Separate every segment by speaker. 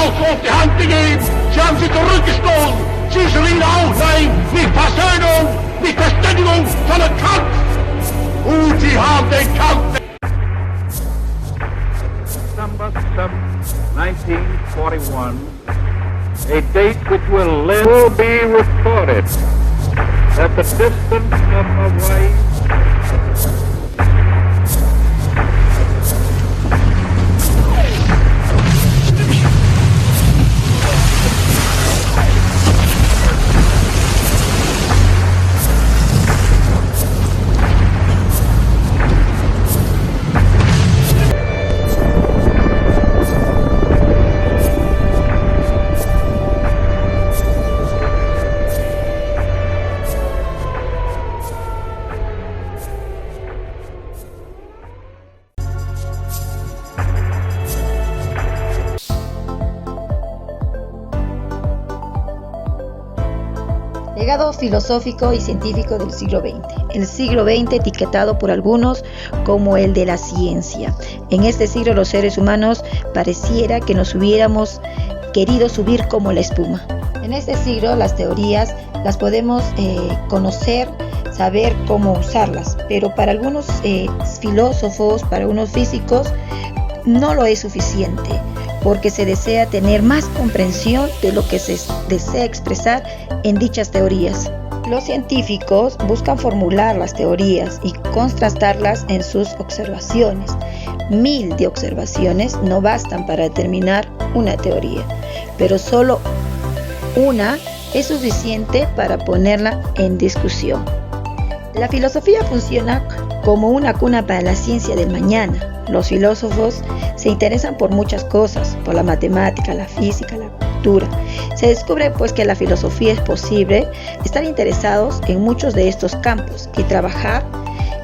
Speaker 1: Haushof die Hand gegeben. Sie haben sie zurückgestoßen. Sie schrien auf, nein, nicht Versöhnung, nicht Verständigung, sondern Kampf. Und sie haben den Kampf.
Speaker 2: December 7th, 1941, a date which will be recorded at the distance of Hawaii.
Speaker 3: Legado filosófico y científico del siglo XX. El siglo XX etiquetado por algunos como el de la ciencia. En este siglo los seres humanos pareciera que nos hubiéramos querido subir como la espuma. En este siglo las teorías las podemos conocer, saber cómo usarlas, pero para algunos filósofos, para algunos físicos, no lo es suficiente, porque se desea tener más comprensión de lo que se desea expresar en dichas teorías. Los científicos buscan formular las teorías y contrastarlas en sus observaciones. 1000 de observaciones no bastan para determinar una teoría, pero solo una es suficiente para ponerla en discusión. La filosofía funciona como una cuna para la ciencia del mañana. Los filósofos se interesan por muchas cosas, por la matemática, la física, la cultura. Se descubre pues que la filosofía es posible estar interesados en muchos de estos campos y trabajar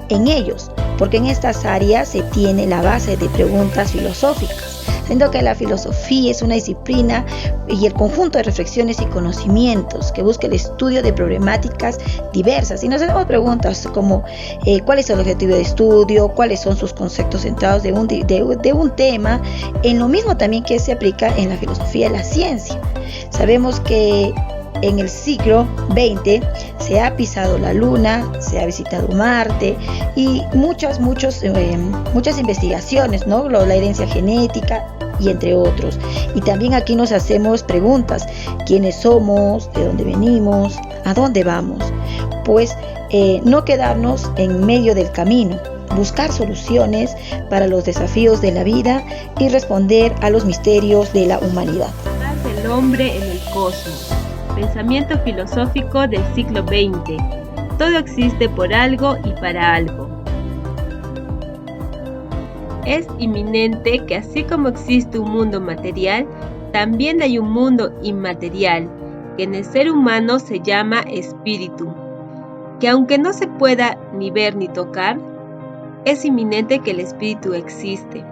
Speaker 3: en ellos, porque en estas áreas se tiene la base de preguntas filosóficas, siendo que la filosofía es una disciplina y el conjunto de reflexiones y conocimientos que busca el estudio de problemáticas diversas. Y nos hacemos preguntas como cuál es el objetivo de estudio, cuáles son sus conceptos centrados de un tema, en lo mismo también que se aplica en la filosofía de la ciencia. Sabemos que en el siglo XX se ha pisado la Luna, se ha visitado Marte y muchas investigaciones, ¿no? La herencia genética y entre otros. Y también aquí nos hacemos preguntas: ¿quiénes somos? ¿De dónde venimos? ¿A dónde vamos? Pues no quedarnos en medio del camino, buscar soluciones para los desafíos de la vida y responder a los misterios de la humanidad.
Speaker 4: El hombre en el cosmos. Pensamiento filosófico del siglo XX. Todo existe por algo y para algo. Es inminente que así como existe un mundo material, también hay un mundo inmaterial, que en el ser humano se llama espíritu, que aunque no se pueda ni ver ni tocar, es inminente que el espíritu existe,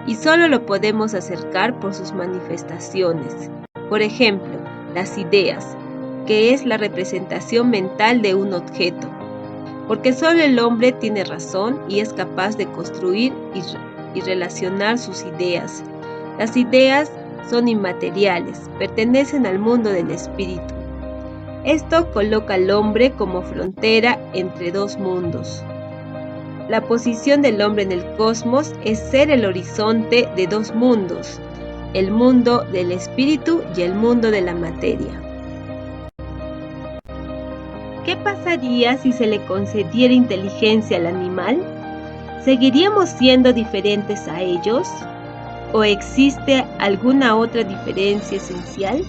Speaker 4: y solo lo podemos acercar por sus manifestaciones. Por ejemplo, las ideas, que es la representación mental de un objeto, porque solo el hombre tiene razón y es capaz de construir y relacionar sus ideas. Las ideas son inmateriales, pertenecen al mundo del espíritu. Esto coloca al hombre como frontera entre dos mundos. La posición del hombre en el cosmos es ser el horizonte de dos mundos, el mundo del espíritu y el mundo de la materia. ¿Qué pasaría si se le concediera inteligencia al animal? ¿Seguiríamos siendo diferentes a ellos? ¿O existe alguna otra diferencia esencial?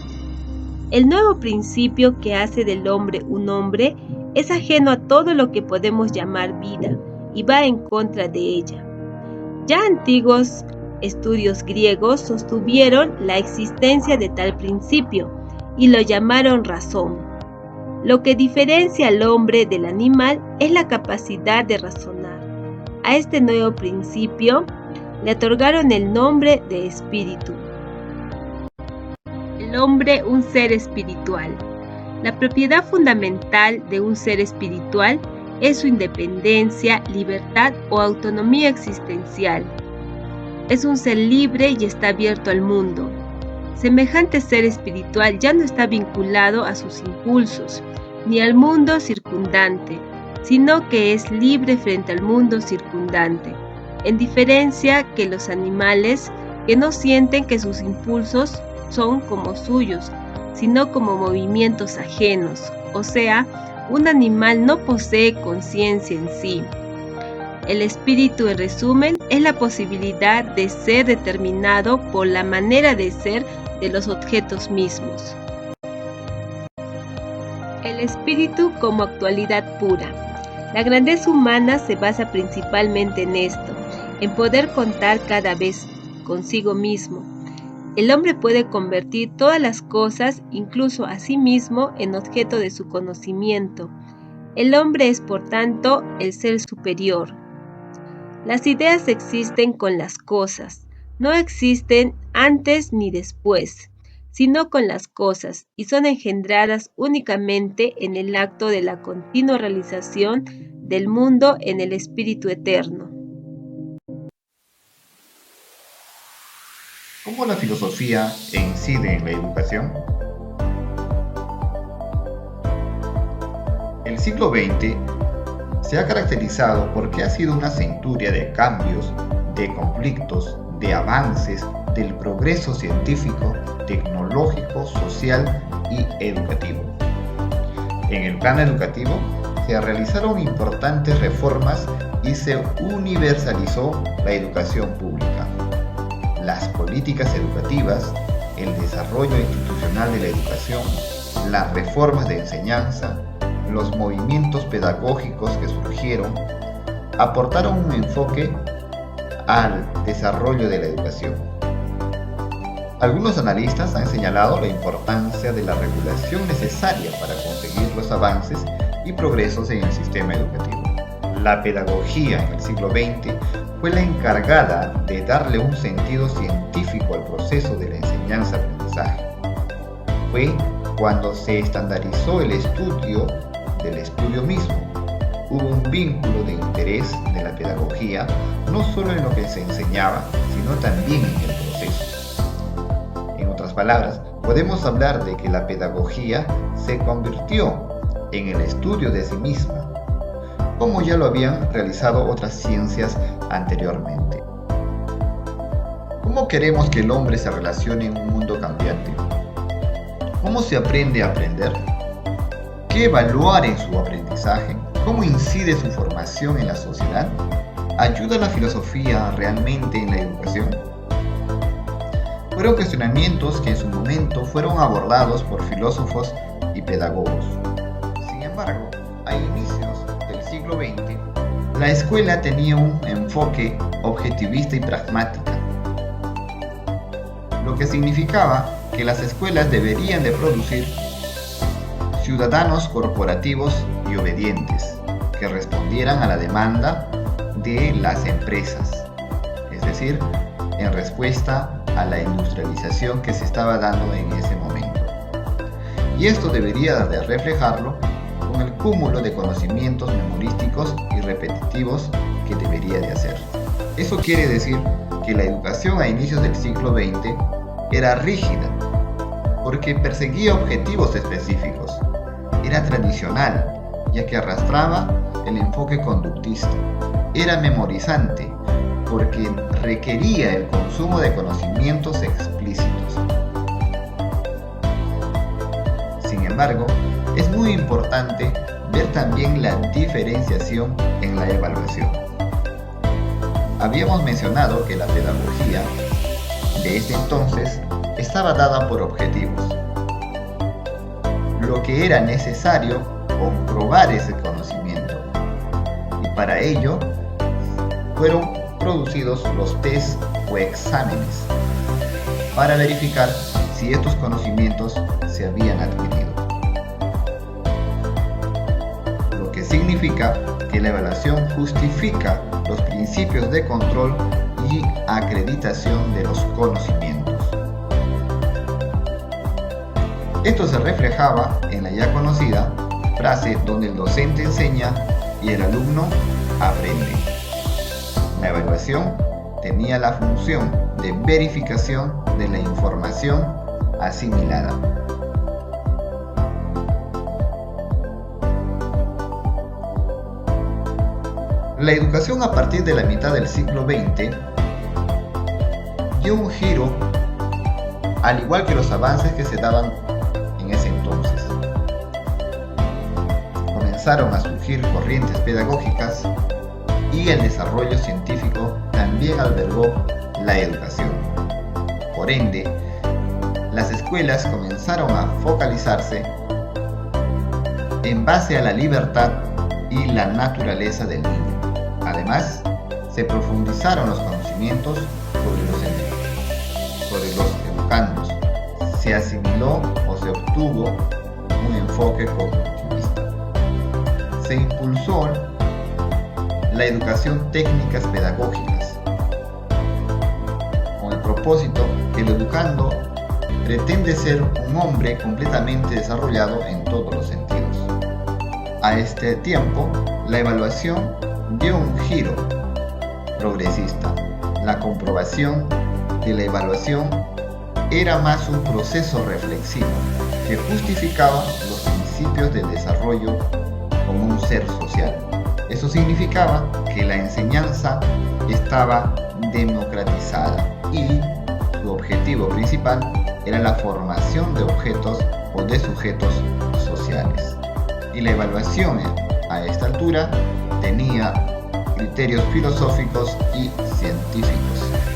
Speaker 4: El nuevo principio que hace del hombre un hombre es ajeno a todo lo que podemos llamar vida y va en contra de ella. Ya antiguos estudios griegos sostuvieron la existencia de tal principio y lo llamaron razón. Lo que diferencia al hombre del animal es la capacidad de razonar. A este nuevo principio le otorgaron el nombre de espíritu. El hombre, un ser espiritual. La propiedad fundamental de un ser espiritual es su independencia, libertad o autonomía existencial. Es un ser libre y está abierto al mundo. Semejante ser espiritual ya no está vinculado a sus impulsos, ni al mundo circundante, sino que es libre frente al mundo circundante, en diferencia que los animales que no sienten que sus impulsos son como suyos, sino como movimientos ajenos, o sea, un animal no posee conciencia en sí. El espíritu, en resumen, es la posibilidad de ser determinado por la manera de ser de los objetos mismos. El espíritu como actualidad pura. La grandeza humana se basa principalmente en esto, en poder contar cada vez consigo mismo. El hombre puede convertir todas las cosas, incluso a sí mismo, en objeto de su conocimiento. El hombre es, por tanto, el ser superior. Las ideas existen con las cosas, no existen antes ni después, sino con las cosas, y son engendradas únicamente en el acto de la continua realización del mundo en el espíritu eterno.
Speaker 5: ¿Cómo la filosofía incide en la educación? El siglo XX se ha caracterizado porque ha sido una centuria de cambios, de conflictos, de avances, del progreso científico, tecnológico, social y educativo. En el plano educativo se realizaron importantes reformas y se universalizó la educación pública. Las políticas educativas, el desarrollo institucional de la educación, las reformas de enseñanza, los movimientos pedagógicos que surgieron, aportaron un enfoque al desarrollo de la educación. Algunos analistas han señalado la importancia de la regulación necesaria para conseguir los avances y progresos en el sistema educativo. La pedagogía en el siglo XX fue la encargada de darle un sentido científico al proceso de la enseñanza-aprendizaje. Fue cuando se estandarizó el estudio del estudio mismo. Hubo un vínculo de interés de la pedagogía, no solo en lo que se enseñaba, sino también en el proceso. En otras palabras, podemos hablar de que la pedagogía se convirtió en el estudio de sí misma, como ya lo habían realizado otras ciencias anteriormente. ¿Cómo queremos que el hombre se relacione en un mundo cambiante? ¿Cómo se aprende a aprender? ¿Qué evaluar en su aprendizaje? ¿Cómo incide su formación en la sociedad? ¿Ayuda la filosofía realmente en la educación? Fueron cuestionamientos que en su momento fueron abordados por filósofos y pedagogos. Sin embargo, a inicios del siglo XX, la escuela tenía un enfoque objetivista y pragmática, lo que significaba que las escuelas deberían de producir ciudadanos corporativos y obedientes que respondieran a la demanda de las empresas, es decir, en respuesta a la industrialización que se estaba dando en ese momento. Y esto debería de reflejarlo con el cúmulo de conocimientos memorísticos y repetitivos que debería de hacer. Eso quiere decir que la educación a inicios del siglo XX era rígida, porque perseguía objetivos específicos. Era tradicional, ya que arrastraba el enfoque conductista. Era memorizante, porque requería el consumo de conocimientos explícitos. Sin embargo, es muy importante ver también la diferenciación en la evaluación. Habíamos mencionado que la pedagogía de ese entonces estaba dada por objetivos, lo que era necesario comprobar ese conocimiento, y para ello fueron producidos los test o exámenes para verificar si estos conocimientos se habían adquirido, lo que significa que la evaluación justifica los principios de control y acreditación de los conocimientos. Esto se reflejaba en la ya conocida frase donde el docente enseña y el alumno aprende. La evaluación tenía la función de verificación de la información asimilada. La educación a partir de la mitad del siglo XX dio un giro, al igual que los avances que se daban en ese entonces. Comenzaron a surgir corrientes pedagógicas y el desarrollo científico también albergó la educación. Por ende, las escuelas comenzaron a focalizarse en base a la libertad y la naturaleza del niño. Además, se profundizaron los conocimientos sobre los educandos. Se asimiló o se obtuvo un enfoque cognitivista. Se impulsó la educación técnicas pedagógicas, con el propósito que el educando pretende ser un hombre completamente desarrollado en todos los sentidos. A este tiempo, la evaluación dio un giro progresista. La comprobación de la evaluación era más un proceso reflexivo que justificaba los principios del desarrollo como un ser social. Eso significaba que la enseñanza estaba democratizada y su objetivo principal era la formación de objetos o de sujetos sociales. Y la evaluación a esta altura tenía criterios filosóficos y científicos.